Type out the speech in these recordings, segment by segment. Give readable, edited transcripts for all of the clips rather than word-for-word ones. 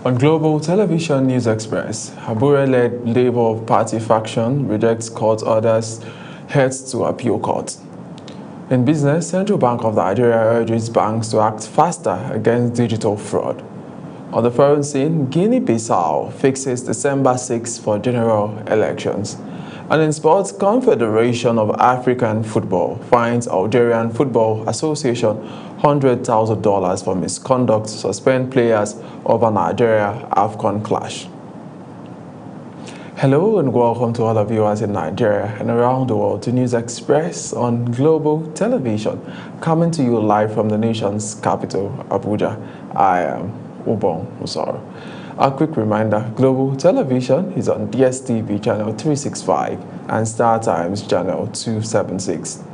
On Global Television News Express, Abure-led Labour Party faction rejects court orders, heads to appeal court. In business, Central Bank of Nigeria urges banks to act faster against digital fraud. On the foreign scene, Guinea-Bissau fixes December 6 for general elections. And in sports, Confederation of African Football fines Algerian Football Association $100,000 for misconduct to suspend players over Nigeria AFCON clash. Hello and welcome to all our viewers in Nigeria and around the world to News Express on Global Television, coming to you live from the nation's capital, Abuja. I am Ubong Usoro. A quick reminder, Global Television is on DSTV channel 365 and Star Times channel 276.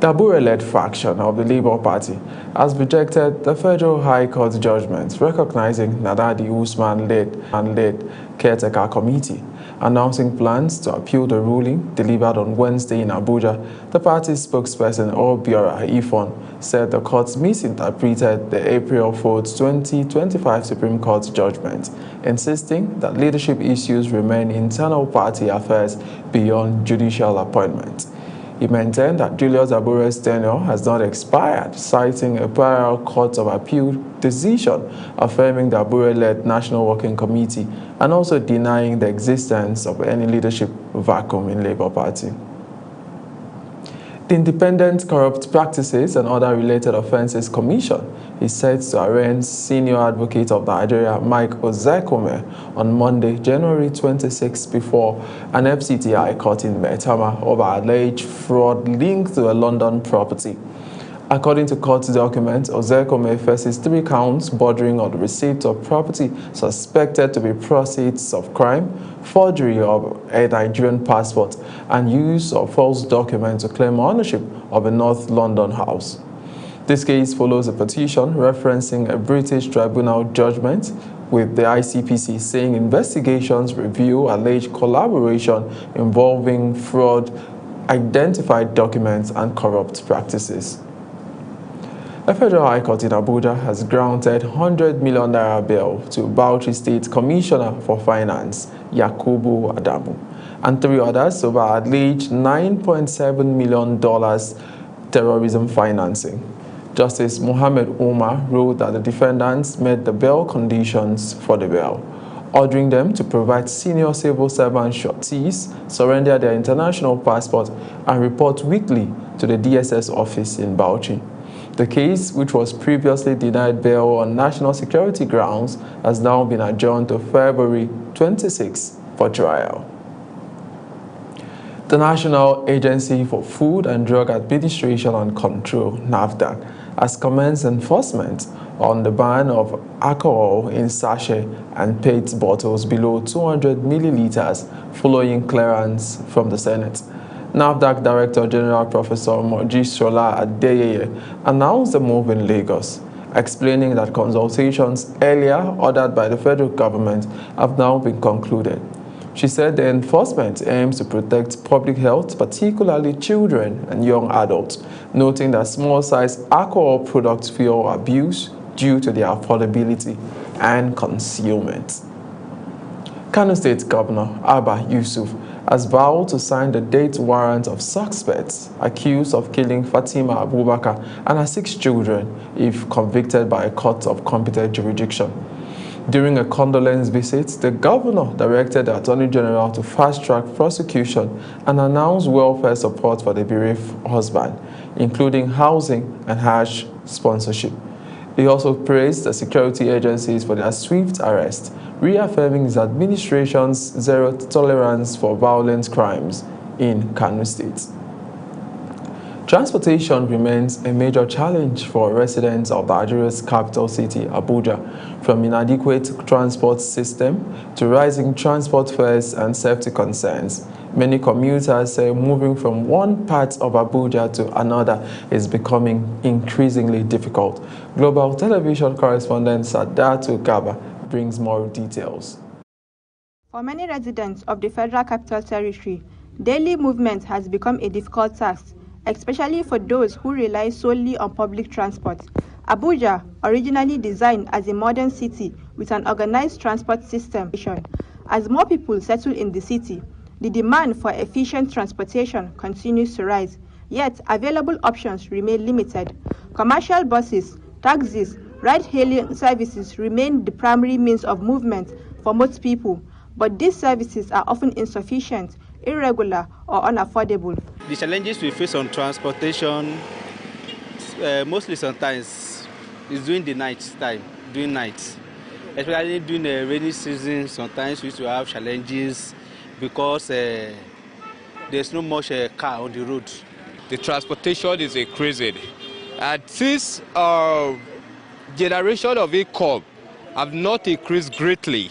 The Abure-led faction of the Labour Party has rejected the Federal High Court judgment recognizing Nadadi Usman-led caretaker committee, announcing plans to appeal the ruling delivered on Wednesday in Abuja. The party's spokesperson, Obiora Ifon, said the court misinterpreted the April 4, 2025 Supreme Court judgment, insisting that leadership issues remain internal party affairs beyond judicial appointment. He maintained that Julius Abure's tenure has not expired, citing a prior Court of Appeal decision affirming the Abure-led National Working Committee and also denying the existence of any leadership vacuum in Labour Party. The Independent Corrupt Practices and Other Related Offences Commission is set to arraign Senior Advocate of Nigeria Mike Ozekome on Monday, January 26, before an FCTI court in Maitama over alleged fraud linked to a London property. According to court documents, Ozekome faces 3 counts bordering on the receipt of property suspected to be proceeds of crime, forgery of a Nigerian passport, and use of false documents to claim ownership of a North London house. This case follows a petition referencing a British tribunal judgment, with the ICPC saying investigations reveal alleged collaboration involving fraud, identified documents, and corrupt practices. The Federal High Court in Abuja has granted $100 million bail to Bauchi State Commissioner for Finance, Yakubu Adamu, and 3 others over alleged $9.7 million terrorism financing. Justice Mohammed Umar ruled that the defendants met the bail conditions for the bail, ordering them to provide senior civil servant sureties, surrender their international passport, and report weekly to the DSS office in Bauchi. The case, which was previously denied bail on national security grounds, has now been adjourned to February 26 for trial. The National Agency for Food and Drug Administration and Control, NAFDAC, has commenced enforcement on the ban of alcohol in sachet and PET bottles below 200 milliliters following clearance from the Senate. NAFDAC Director General Professor Mojisola Adeyeye announced the move in Lagos, explaining that consultations earlier ordered by the federal government have now been concluded. She said the enforcement aims to protect public health, particularly children and young adults, noting that small-sized alcohol products fuel abuse due to their affordability and concealment. Kano State Governor Abba Yusuf has vowed to sign the death warrant of suspects accused of killing Fatima Abubakar and her 6 children if convicted by a court of competent jurisdiction. During a condolence visit, the governor directed the Attorney General to fast-track prosecution and announce welfare support for the bereaved husband, including housing and harsh sponsorship. He also praised the security agencies for their swift arrest, reaffirming his administration's zero tolerance for violent crimes in Kano State. Transportation remains a major challenge for residents of Nigeria's capital city, Abuja, from inadequate transport system to rising transport fares and safety concerns. Many commuters say moving from one part of Abuja to another is becoming increasingly difficult. Global Television correspondent Sadatu Gaba brings more details. For many residents of the Federal Capital Territory, daily movement has become a difficult task, especially for those who rely solely on public transport. Abuja, originally designed as a modern city with an organized transport system. As more people settle in the city, the demand for efficient transportation continues to rise, yet available options remain limited. Commercial buses, taxis, ride-hailing services remain the primary means of movement for most people, but these services are often insufficient, irregular, or unaffordable. The challenges we face on transportation, mostly sometimes, is during the night time, during nights. Especially during the rainy season, sometimes we used to have challenges because there's no much car on the road. The transportation is increasing, and since generation of income have not increased greatly,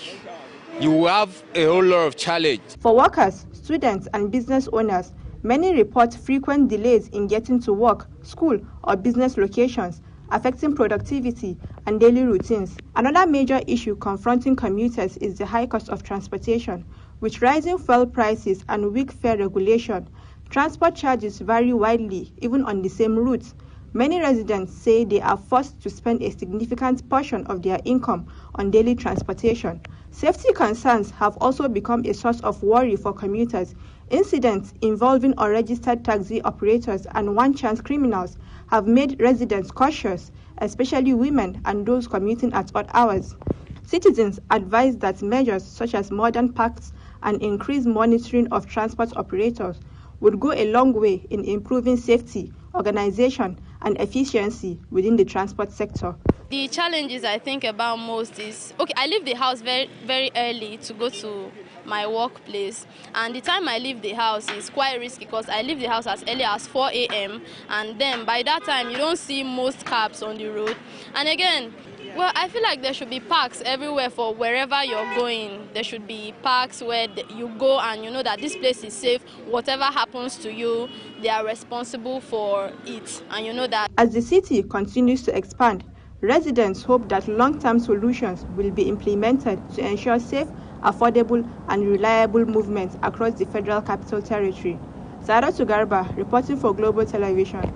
you will have a whole lot of challenge. For workers, students, and business owners, many report frequent delays in getting to work, school, or business locations, affecting productivity and daily routines. Another major issue confronting commuters is the high cost of transportation. With rising fuel prices and weak fare regulation, transport charges vary widely even on the same routes. Many residents say they are forced to spend a significant portion of their income on daily transportation. Safety concerns have also become a source of worry for commuters. Incidents involving unregistered taxi operators and one-chance criminals have made residents cautious, especially women and those commuting at odd hours. Citizens advise that measures such as modern parks and increased monitoring of transport operators would go a long way in improving safety, organization, and efficiency within the transport sector. The challenges I think about most is, okay, I leave the house very early to go to my workplace, and the time I leave the house is quite risky because I leave the house as early as 4 a.m. and then by that time you don't see most cabs on the road. And again, well, I feel like there should be parks everywhere for wherever you're going. There should be parks where you go and you know that this place is safe. Whatever happens to you, they are responsible for it, and you know that. As the city continues to expand, residents hope that long-term solutions will be implemented to ensure safe, affordable, and reliable movement across the Federal Capital Territory. Saratu Garba, reporting for Global Television.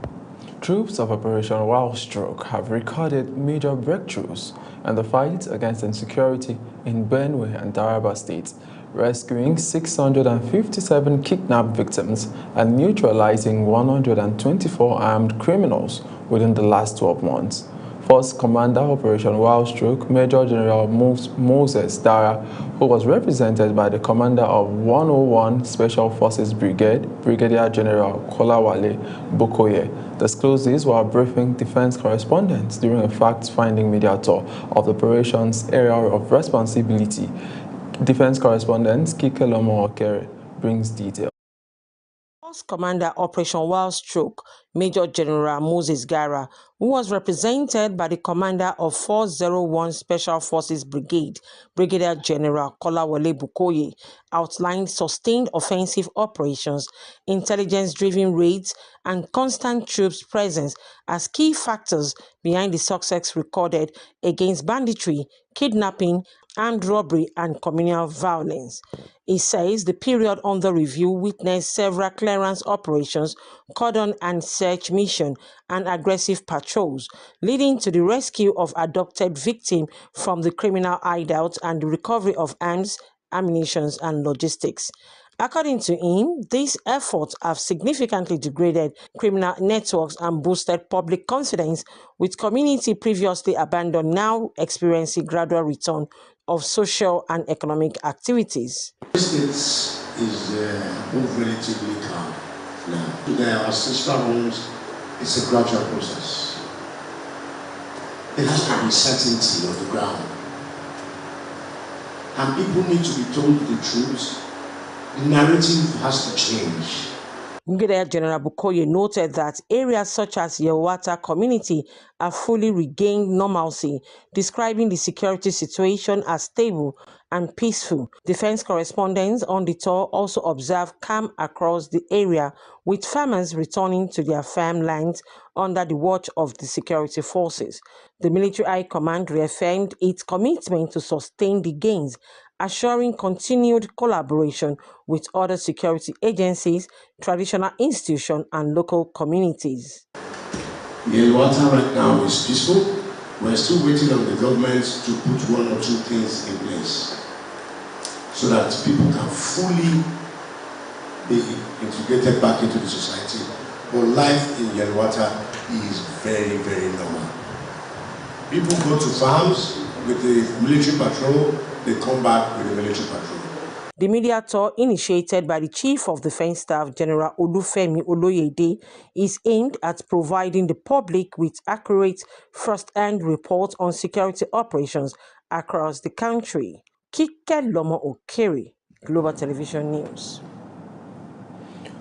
Troops of Operation Wild Stroke have recorded major breakthroughs in the fight against insecurity in Benue and Taraba states, rescuing 657 kidnapped victims and neutralizing 124 armed criminals within the last 12 months. Force Commander Operation Wild Stroke, Major General Moses Dara, who was represented by the Commander of 101 Special Forces Brigade, Brigadier General Kolawale Bukoye, disclosed this while briefing defense correspondents during a fact-finding media tour of the operation's area of responsibility. Defense correspondent Kike Lomo Okere brings details. Commander Operation Wild Stroke, Major General Moses Gara, who was represented by the Commander of 401 Special Forces Brigade, Brigadier General Kolawale Bukoye, outlined sustained offensive operations, intelligence-driven raids, and constant troops presence as key factors behind the success recorded against banditry, kidnapping, armed robbery, and communal violence. He says the period under review witnessed several clearance operations, cordon and search mission, and aggressive patrols, leading to the rescue of abducted victims from the criminal hideouts and the recovery of arms, ammunition, and logistics. According to him, these efforts have significantly degraded criminal networks and boosted public confidence, with community previously abandoned now experiencing gradual return of social and economic activities. States is moved relatively calm now. Today, our sister homes, it's a gradual process. There has to be certainty of the ground, and people need to be told the truth. The narrative has to change. Brigadier General Bukoye noted that areas such as Yewata community have fully regained normalcy, describing the security situation as stable and peaceful. Defense correspondents on the tour also observed calm across the area, with farmers returning to their farmlands under the watch of the security forces. The Military High Command reaffirmed its commitment to sustain the gains, assuring continued collaboration with other security agencies, traditional institutions, and local communities. The water right now is peaceful. We're still waiting on the government to put one or two things in place so that people can fully be integrated back into the society. But life in Yelwata is very, very normal. People go to farms with the military patrol, they come back with the military patrol. The media tour, initiated by the Chief of Defence Staff, General Olufemi Oloyede, is aimed at providing the public with accurate first-hand reports on security operations across the country. Kike Lomo Okere, Global Television News.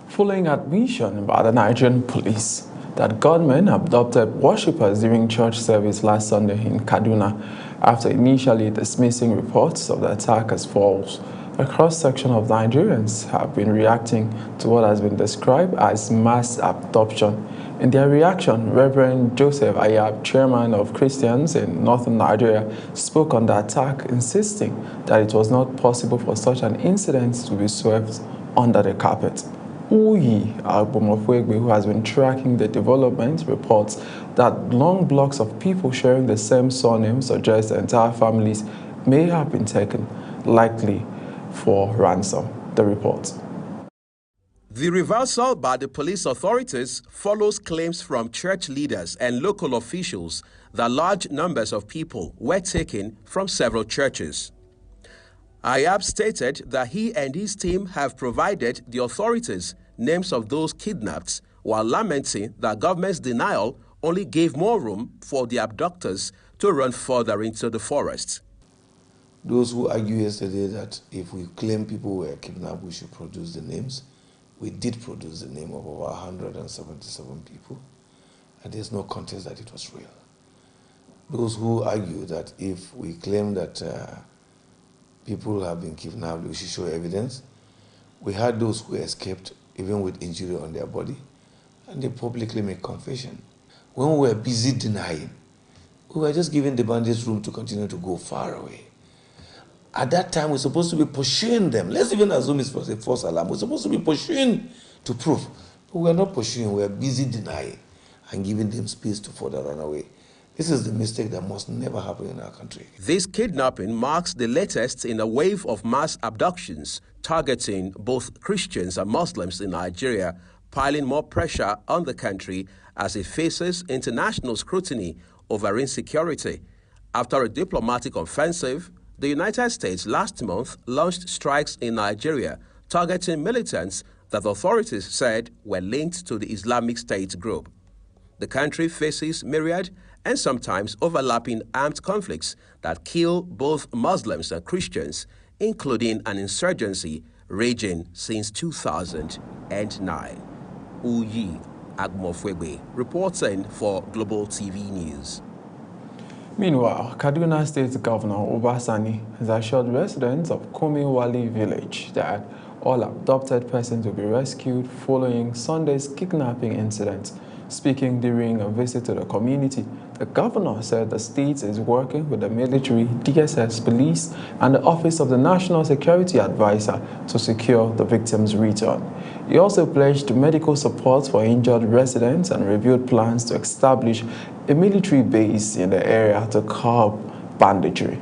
Following admission by the Nigerian police that gunmen abducted worshippers during church service last Sunday in Kaduna, after initially dismissing reports of the attack as false, a cross-section of Nigerians have been reacting to what has been described as mass abduction. In their reaction, Reverend Joseph Ayab, chairman of Christians in northern Nigeria, spoke on the attack, insisting that it was not possible for such an incident to be swept under the carpet. Uyi Agbomofwegbe, who has been tracking the development, reports that long blocks of people sharing the same surname suggest entire families may have been taken, likely for ransom. The report. The reversal by the police authorities follows claims from church leaders and local officials that large numbers of people were taken from several churches. Ayab stated that he and his team have provided the authorities names of those kidnapped, while lamenting that government's denial only gave more room for the abductors to run further into the forest. Those who argued yesterday that if we claim people were kidnapped, we should produce the names. We did produce the name of over 177 people, and there's no contest that it was real. Those who argue that if we claim that people have been kidnapped, we should show evidence. We had those who escaped even with injury on their body, and they publicly make confession. When we were busy denying, we were just giving the bandits room to continue to go far away. At that time, we're supposed to be pursuing them. Let's even assume it's a false alarm. We're supposed to be pursuing to prove. But we're not pursuing, we're busy denying and giving them space to further run away. This is the mistake that must never happen in our country. This kidnapping marks the latest in a wave of mass abductions targeting both Christians and Muslims in Nigeria, piling more pressure on the country as it faces international scrutiny over insecurity. After a diplomatic offensive, the United States last month launched strikes in Nigeria targeting militants that authorities said were linked to the Islamic State group. The country faces myriad and sometimes overlapping armed conflicts that kill both Muslims and Christians, including an insurgency raging since 2009. Uyi Agbomofwegbe, reporting for Global TV News. Meanwhile, Kaduna State Governor Obasani has assured residents of Komewali village that all abducted persons will be rescued following Sunday's kidnapping incident. Speaking during a visit to the community, the governor said the state is working with the military, DSS, police, and the Office of the National Security Advisor to secure the victims' return. He also pledged medical support for injured residents and reviewed plans to establish a military base in the area to curb banditry.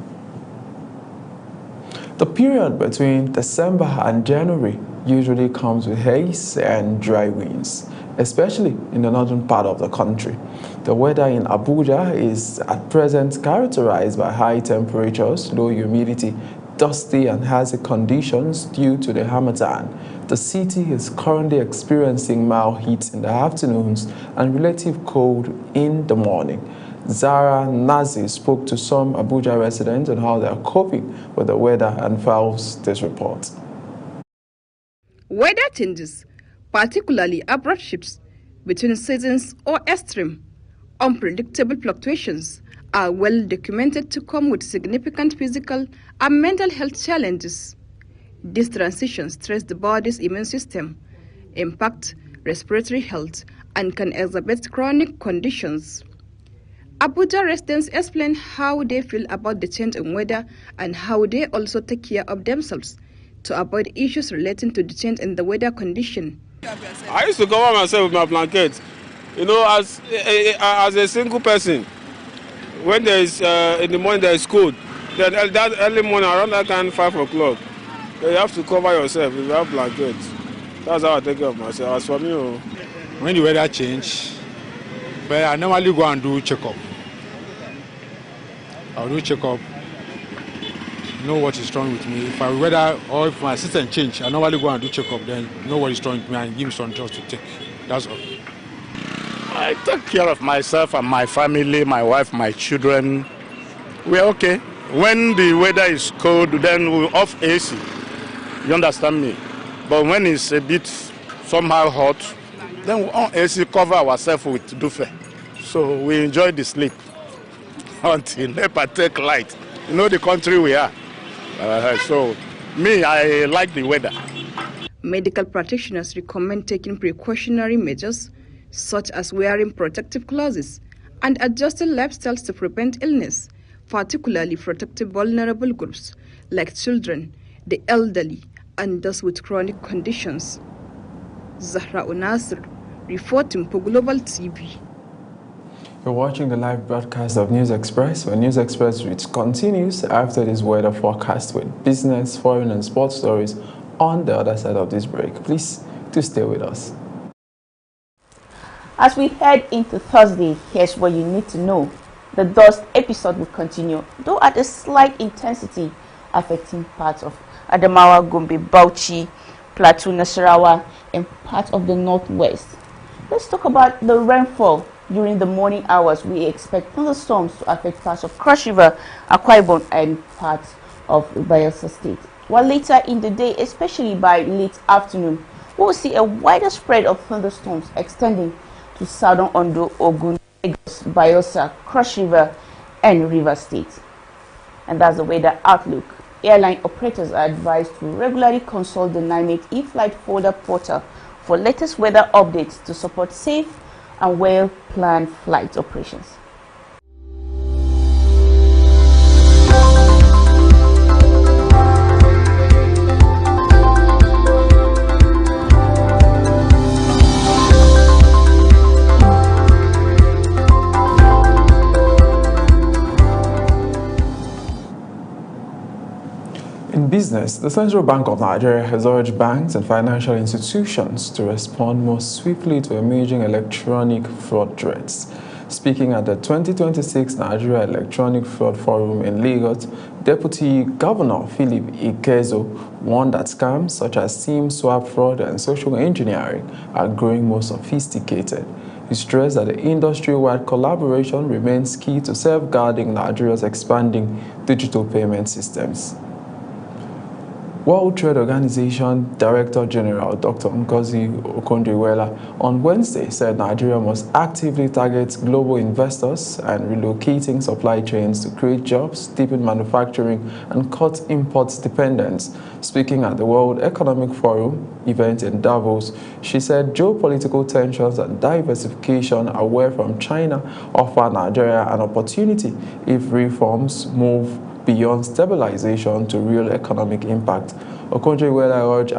The period between December and January usually comes with haze and dry winds, especially in the northern part of the country. The weather in Abuja is at present characterized by high temperatures, low humidity, dusty and hazy conditions due to the Harmattan. The city is currently experiencing mild heat in the afternoons and relative cold in the morning. Zara Nazi spoke to some Abuja residents on how they are coping with the weather and files this report. Weather changes, particularly abrupt shifts between seasons or extreme, unpredictable fluctuations, are well documented to come with significant physical and mental health challenges. These transitions stress the body's immune system, impact respiratory health, and can exacerbate chronic conditions. Abuja residents explain how they feel about the change in weather and how they also take care of themselves to avoid issues relating to the change in the weather condition. I used to cover myself with my blanket. You know, as a single person, when there is in the morning there is cold, then that early morning around that time 5 o'clock, you have to cover yourself with that blanket. That's how I take care of myself. As for me, when the weather change, but I normally go and do checkup. I'll do checkup, know what is wrong with me. If I weather or if my system change, I normally go and do checkup. Then know what is wrong with me and give me some drugs to take. That's all. I take care of myself and my family, my wife, my children. We're okay. When the weather is cold, then we off AC. You understand me? But when it's a bit somehow hot, then we on AC, cover ourselves with duvet. So we enjoy the sleep until NEPA take light. You know the country we are. So me, I like the weather. Medical practitioners recommend taking precautionary measures such as wearing protective clothes and adjusting lifestyles to prevent illness, particularly protective vulnerable groups like children, the elderly, and those with chronic conditions. Zahra Unasir, reporting for Global TV. You're watching the live broadcast of News Express, where News Express which continues after this weather forecast with business, foreign, and sports stories on the other side of this break. Please do stay with us. As we head into Thursday, here's what you need to know. The dust episode will continue, though at a slight intensity, affecting parts of Adamawa, Gombe, Bauchi, Plateau, Nasarawa, and part of the northwest. Let's talk about the rainfall. During the morning hours, we expect thunderstorms to affect parts of Cross River, Akwa Ibom, and parts of Bayelsa State. While later in the day, especially by late afternoon, we will see a wider spread of thunderstorms extending to southern Ondo, Ogun, Lagos, Bayelsa, Cross River, and River State. And that's the weather outlook. Airline operators are advised to regularly consult the NIMET eFlight folder portal for latest weather updates to support safe and well-planned flight operations. In business, the Central Bank of Nigeria has urged banks and financial institutions to respond more swiftly to emerging electronic fraud threats. Speaking at the 2026 Nigeria Electronic Fraud Forum in Lagos, Deputy Governor Philip Ikezo warned that scams such as SIM swap fraud and social engineering are growing more sophisticated. He stressed that the industry-wide collaboration remains key to safeguarding Nigeria's expanding digital payment systems. World Trade Organization Director General Dr. Ngozi Okonjo-Iweala on Wednesday said Nigeria must actively target global investors and relocating supply chains to create jobs, deepen manufacturing, and cut import dependence. Speaking at the World Economic Forum event in Davos, she said geopolitical tensions and diversification away from China offer Nigeria an opportunity if reforms move beyond stabilization to real economic impact. Okonjo-Iweala urged